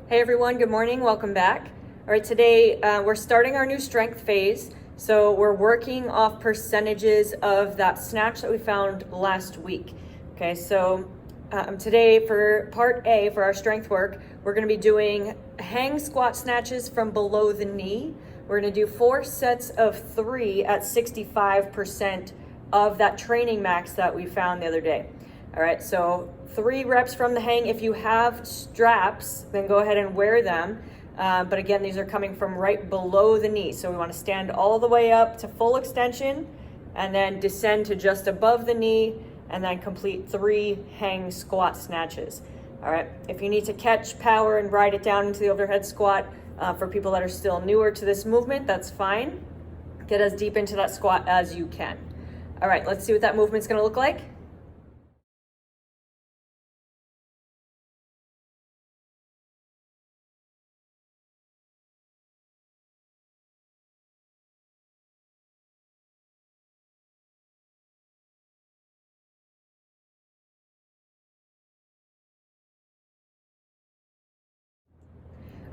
Hey everyone, good morning, welcome back. All right, today we're starting our new strength phase. So we're working off percentages of that snatch that we found last week. Okay, so today for part A, for our strength work, we're gonna be doing hang squat snatches from below the knee. We're gonna do 4 sets of 3 at 65% of that training max that we found the other day. All right, so 3 reps from the hang. If you have straps, then go ahead and wear them. But again, these are coming from right below the knee. So we want to stand all the way up to full extension and then descend to just above the knee and then complete 3 hang squat snatches. All right, if you need to catch power and ride it down into the overhead squat, for people that are still newer to this movement, that's fine. Get as deep into that squat as you can. All right, let's see what that movement's going to look like.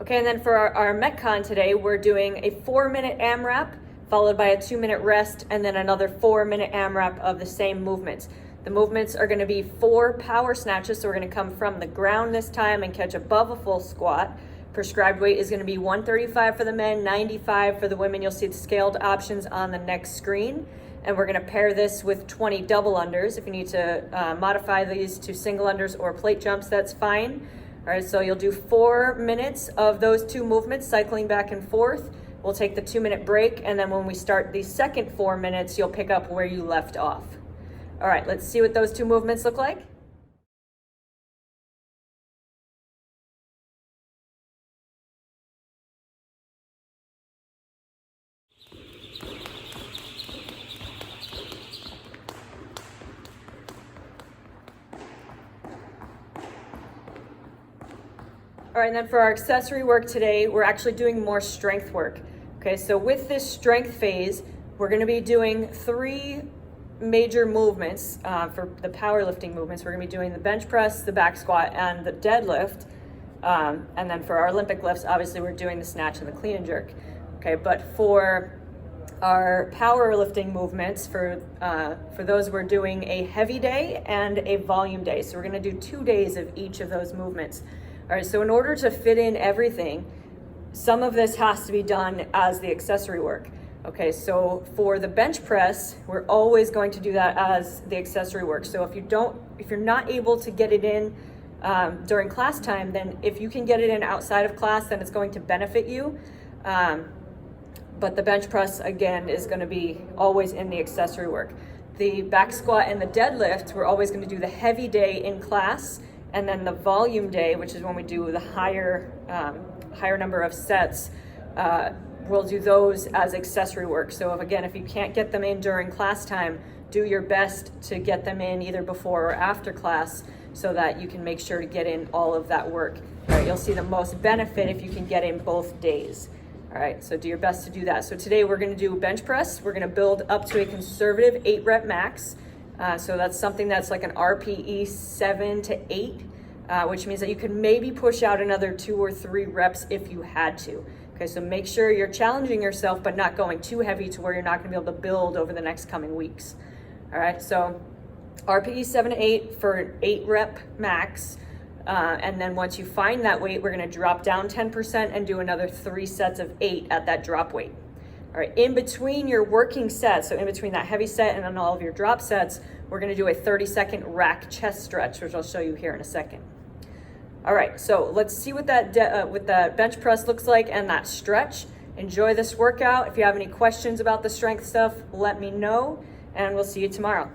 Okay, and then for our Metcon today, we're doing a 4-minute AMRAP followed by a 2-minute rest and then another 4-minute AMRAP of the same movements. The movements are going to be 4 power snatches, so we're going to come from the ground this time and catch above a full squat. Prescribed weight is going to be 135 for the men, 95 for the women. You'll see the scaled options on the next screen. And we're going to pair this with 20 double unders. If you need to modify these to single unders or plate jumps, that's fine. All right, so you'll do 4 minutes of those 2 movements, cycling back and forth. We'll take the 2-minute break, and then when we start the second 4 minutes, you'll pick up where you left off. All right, let's see what those 2 movements look like. All right, and then for our accessory work today, we're actually doing more strength work. Okay, so with this strength phase, we're gonna be doing 3 major movements for the powerlifting movements. We're gonna be doing the bench press, the back squat, and the deadlift. And then for our Olympic lifts, obviously we're doing the snatch and the clean and jerk. Okay, but for our powerlifting movements, for those, we're doing a heavy day and a volume day. So we're gonna do 2 days of each of those movements. All right, so in order to fit in everything, some of this has to be done as the accessory work. Okay, so for the bench press, we're always going to do that as the accessory work. So if you're not able to get it in during class time, then if you can get it in outside of class, then it's going to benefit you. But the bench press, again, is going to be always in the accessory work. The back squat and the deadlift, we're always going to do the heavy day in class, and then the volume day, which is when we do the higher number of sets, we'll do those as accessory work. So if you can't get them in during class time, do your best to get them in either before or after class so that you can make sure to get in all of that work. All right, you'll see the most benefit if you can get in both days. All right, so do your best to do that. So today we're gonna do bench press. We're gonna build up to a conservative 8 rep max. So that's something that's like an RPE 7 to 8, which means that you could maybe push out another 2 or 3 reps if you had to. Okay, so make sure you're challenging yourself, but not going too heavy to where you're not gonna be able to build over the next coming weeks. All right, so RPE 7 to 8 for an 8 rep max. And then once you find that weight, we're gonna drop down 10% and do another 3 sets of 8 at that drop weight. All right, in between your working sets, so in between that heavy set and then all of your drop sets, we're gonna do a 30-second rack chest stretch, which I'll show you here in a second. All right, so let's see what that bench press looks like and that stretch. Enjoy this workout. If you have any questions about the strength stuff, let me know, and we'll see you tomorrow.